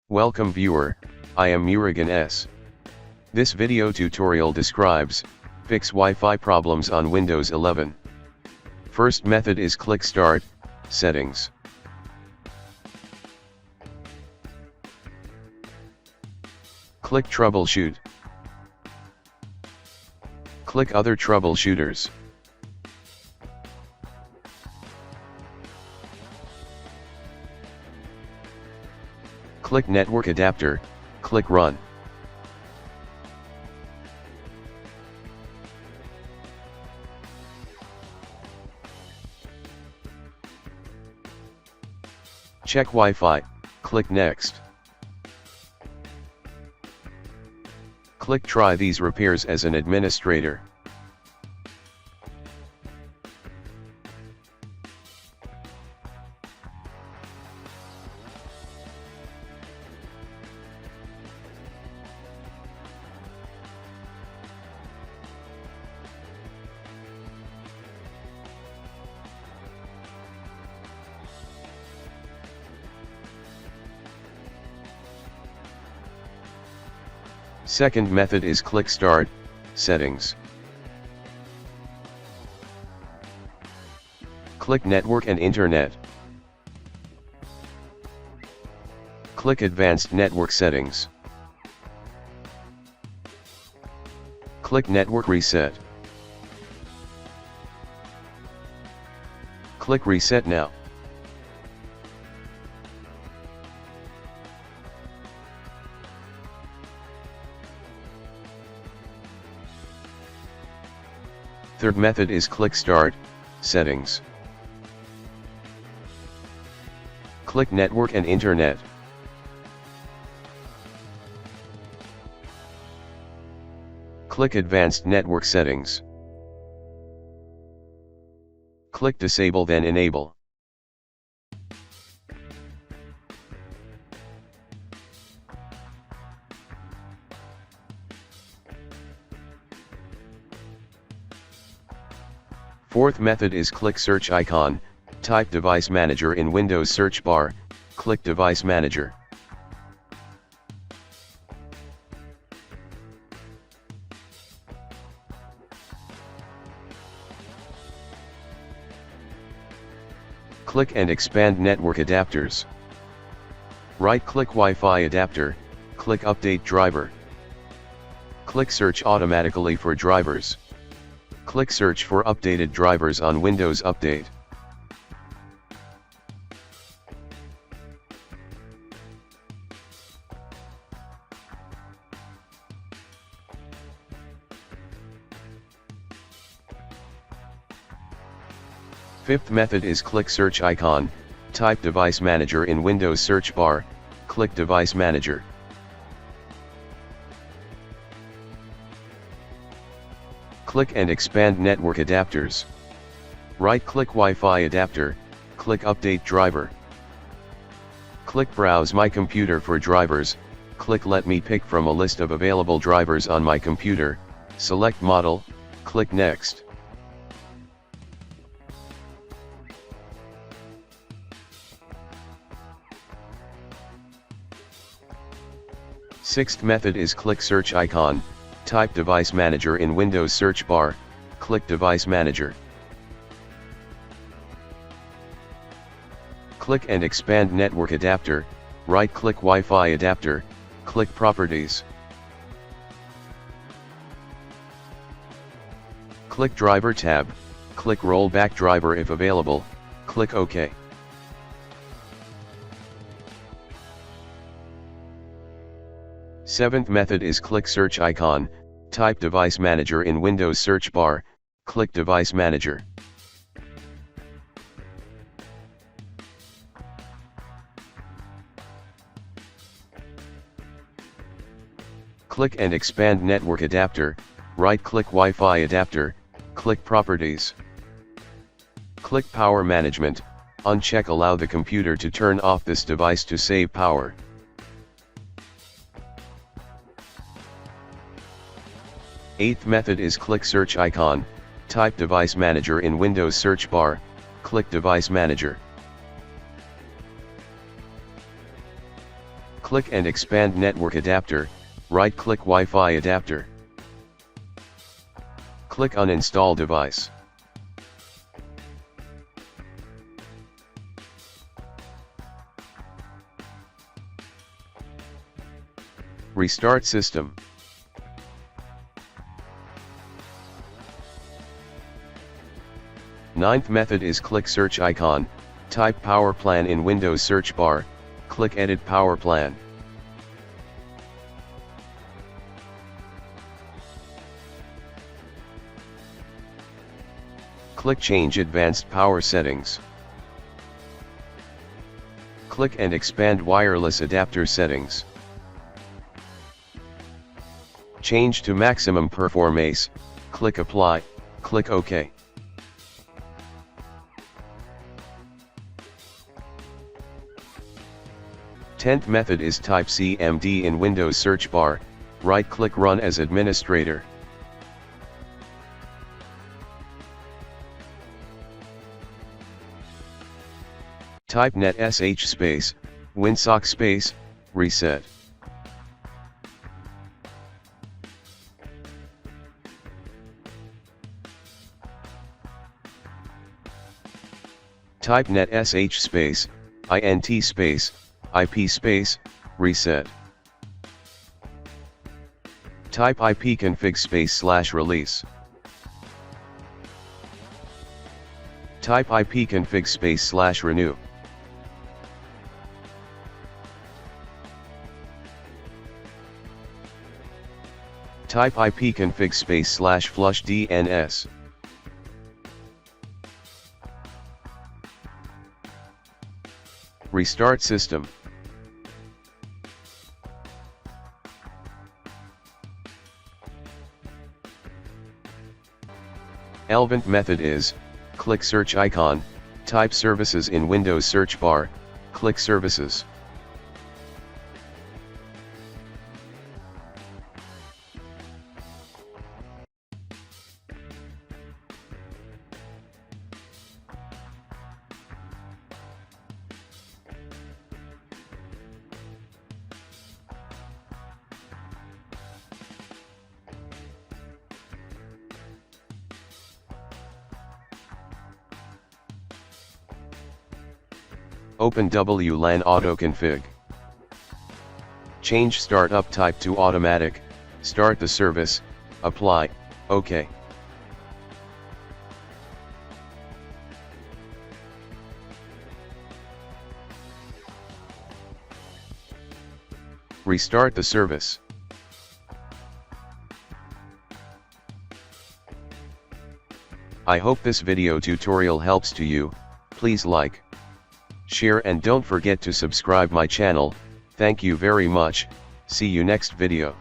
Welcome viewer, I am Murugan S. This video tutorial describes, fix Wi-Fi problems on Windows 11. First method is click Start, Settings. Click Troubleshoot. Click Other Troubleshooters. Click Network Adapter, click Run. Check Wi-Fi, click Next. Click Try these repairs as an administrator. Second method is click Start, Settings. Click Network and Internet. Click Advanced Network Settings. Click Network Reset. Click Reset Now. Third method is click Start, Settings. Click Network and Internet. Click Advanced Network Settings. Click Disable then Enable. Fourth method is click Search icon, type Device Manager in Windows search bar, click Device Manager. Click and expand Network Adapters. Right-click Wi-Fi adapter, click Update Driver. Click Search automatically for drivers. Click Search for updated drivers on Windows Update. Fifth method is click Search icon, type Device Manager in Windows search bar, click Device Manager. Click and expand Network Adapters. Right-click Wi-Fi adapter, click Update Driver. Click Browse My Computer for drivers, click Let me pick from a list of available drivers on my computer, select Model, click Next. Sixth method is click Search icon, type Device Manager in Windows search bar, click Device Manager. Click and expand Network Adapter, right-click Wi-Fi adapter, click Properties. Click Driver tab, click Rollback Driver if available, click OK. Seventh method is click Search icon, type Device Manager in Windows search bar, click Device Manager. Click and expand Network Adapter, right-click Wi-Fi adapter, click Properties. Click Power Management, uncheck Allow the computer to turn off this device to save power. Eighth method is click Search icon, type Device Manager in Windows search bar, click Device Manager. Click and expand network adapter, right-click Wi-Fi adapter. Click Uninstall device. Restart system. Ninth method is click search icon, type power plan in Windows search bar, click edit power plan. Click change advanced power settings. Click and expand wireless adapter settings. Change to maximum performance, click apply, click OK. 10th method is type CMD in Windows search bar, right-click run as administrator. Type netsh space, winsock space, reset. Type netsh space, int space, IP space, reset. Type ipconfig space / release. Type ipconfig space / renew. Type ipconfig space / flush DNS. Restart system. Eleventh method is, click search icon, type services in Windows search bar, click services. Open WLAN Auto Config. Change startup type to automatic, start the service, apply, OK. Restart the service. I hope this video tutorial helps to you. Please like, share and don't forget to subscribe my channel. Thank you very much. See you next video.